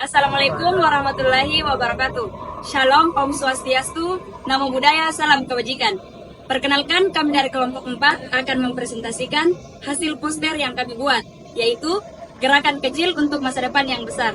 Assalamualaikum warahmatullahi wabarakatuh. Shalom, Om Swastiastu, Namo Buddhaya, Salam Kebajikan. Perkenalkan, kami dari kelompok 4 akan mempresentasikan hasil poster yang kami buat, yaitu gerakan kecil untuk masa depan yang besar.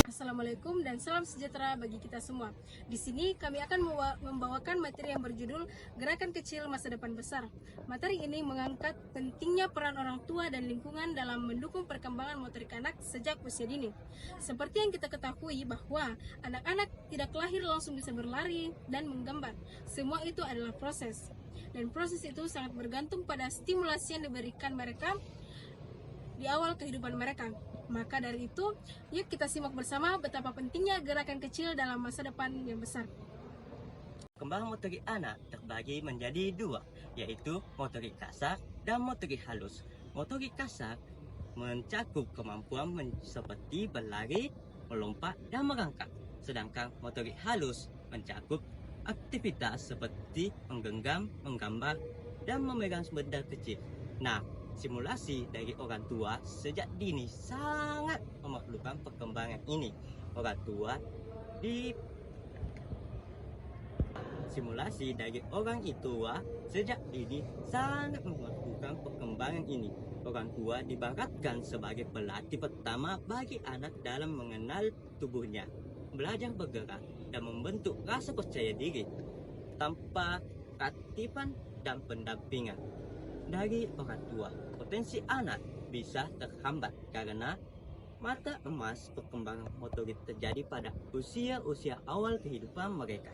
Assalamualaikum dan salam sejahtera bagi kita semua. Di sini kami akan membawakan materi yang berjudul Gerakan Kecil Masa Depan Besar. Materi ini mengangkat pentingnya peran orang tua dan lingkungan dalam mendukung perkembangan motorik anak sejak usia dini. Seperti yang kita ketahui bahwa anak-anak tidak lahir langsung bisa berlari dan menggambar. Semua itu adalah proses. Dan proses itu sangat bergantung pada stimulasi yang diberikan mereka di awal kehidupan mereka. Maka dari itu, yuk kita simak bersama betapa pentingnya gerakan kecil dalam masa depan yang besar. Perkembangan motorik anak terbagi menjadi dua, yaitu motorik kasar dan motorik halus. Motorik kasar mencakup kemampuan seperti berlari, melompat, dan merangkak. Sedangkan motorik halus mencakup aktivitas seperti menggenggam, menggambar, dan memegang benda kecil. Nah, simulasi dari orang tua sejak dini sangat memerlukan perkembangan ini. Orang tua simulasi dari orang tua sejak dini sangat memerlukan perkembangan ini. Orang tua dibaratkan sebagai pelatih pertama bagi anak dalam mengenal tubuhnya, belajar bergerak, dan membentuk rasa percaya diri. Tanpa keaktifan dan pendampingan dari orang tua, potensi anak bisa terhambat karena mata emas perkembangan motorik terjadi pada usia-usia awal kehidupan mereka.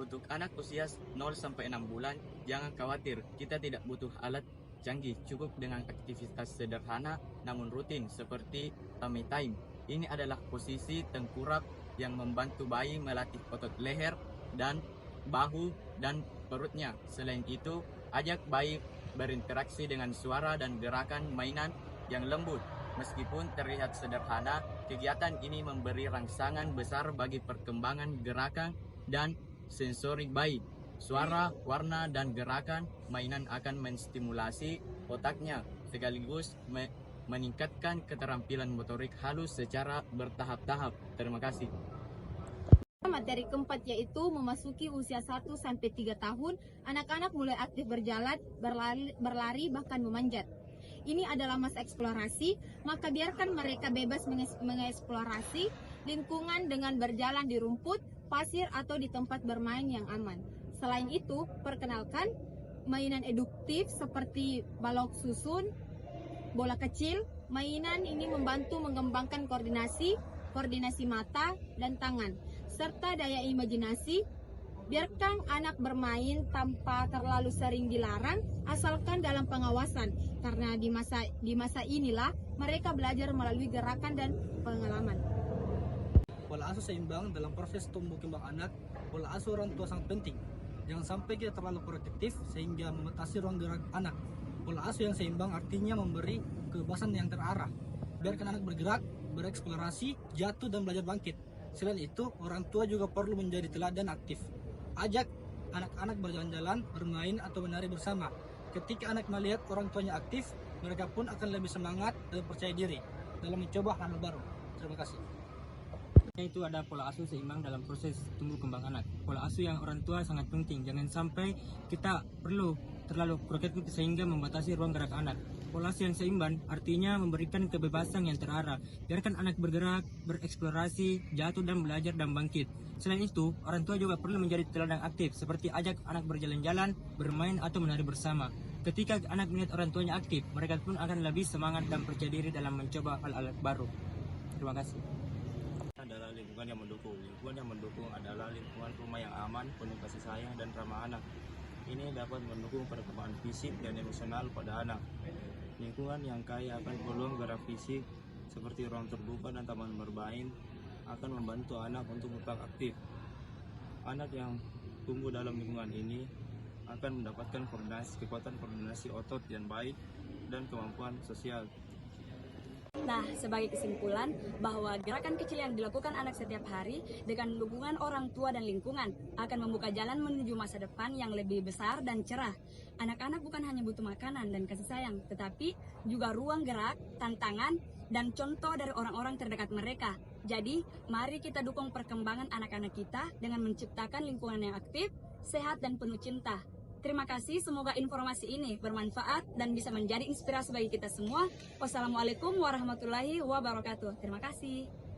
Untuk anak usia 0-6 bulan, jangan khawatir, kita tidak butuh alat canggih, cukup dengan aktivitas sederhana namun rutin seperti tummy time. Ini adalah posisi tengkurap yang membantu bayi melatih otot leher dan bahu dan perutnya. Selain itu, ajak bayi berinteraksi dengan suara dan gerakan mainan yang lembut. Meskipun terlihat sederhana, kegiatan ini memberi rangsangan besar bagi perkembangan gerakan dan sensori bayi. Suara, warna, dan gerakan mainan akan menstimulasi otaknya, sekaligus meningkatkan keterampilan motorik halus secara bertahap-tahap. Terima kasih. Materi keempat yaitu memasuki usia 1-3 tahun, anak-anak mulai aktif berjalan, berlari, bahkan memanjat. Ini adalah masa eksplorasi, maka biarkan mereka bebas mengeksplorasi lingkungan dengan berjalan di rumput, pasir, atau di tempat bermain yang aman. Selain itu, perkenalkan mainan eduktif seperti balok susun, bola kecil. Mainan ini membantu mengembangkan koordinasi mata dan tangan, serta daya imajinasi. Biarkan anak bermain tanpa terlalu sering dilarang, asalkan dalam pengawasan, karena di masa inilah mereka belajar melalui gerakan dan pengalaman. Pola asuh seimbang dalam proses tumbuh kembang anak. Pola asuh orang tua sangat penting. Jangan sampai kita terlalu protektif sehingga membatasi ruang gerak anak. Pola asuh yang seimbang artinya memberi kebebasan yang terarah. Biarkan anak bergerak, bereksplorasi, jatuh, dan belajar bangkit. Selain itu, orang tua juga perlu menjadi teladan aktif. Ajak anak-anak berjalan-jalan, bermain, atau menari bersama. Ketika anak melihat orang tuanya aktif, mereka pun akan lebih semangat dan percaya diri dalam mencoba hal baru. Terima kasih. Itu ada pola asuh seimbang dalam proses tumbuh kembang anak. Pola asuh yang orang tua sangat penting. Jangan sampai kita perlu terlalu protektif sehingga membatasi ruang gerak anak. Pola asuh yang seimbang artinya memberikan kebebasan yang terarah. Biarkan anak bergerak, bereksplorasi, jatuh, dan belajar dan bangkit. Selain itu, orang tua juga perlu menjadi teladan aktif seperti ajak anak berjalan-jalan, bermain, atau menari bersama. Ketika anak melihat orang tuanya aktif, mereka pun akan lebih semangat dan percaya diri dalam mencoba hal-hal baru. Terima kasih. Adalah lingkungan yang mendukung. Lingkungan yang mendukung adalah lingkungan rumah yang aman, penuh kasih sayang, dan ramah anak. Ini dapat mendukung perkembangan fisik dan emosional pada anak. Lingkungan yang kaya akan peluang gerak fisik seperti ruang terbuka dan taman bermain akan membantu anak untuk tetap aktif. Anak yang tumbuh dalam lingkungan ini akan mendapatkan kekuatan koordinasi otot yang baik dan kemampuan sosial. Nah, sebagai kesimpulan bahwa gerakan kecil yang dilakukan anak setiap hari dengan dukungan orang tua dan lingkungan akan membuka jalan menuju masa depan yang lebih besar dan cerah. Anak-anak bukan hanya butuh makanan dan kasih sayang, tetapi juga ruang gerak, tantangan, dan contoh dari orang-orang terdekat mereka. Jadi, mari kita dukung perkembangan anak-anak kita dengan menciptakan lingkungan yang aktif, sehat, dan penuh cinta. Terima kasih, semoga informasi ini bermanfaat dan bisa menjadi inspirasi bagi kita semua. Wassalamualaikum warahmatullahi wabarakatuh. Terima kasih.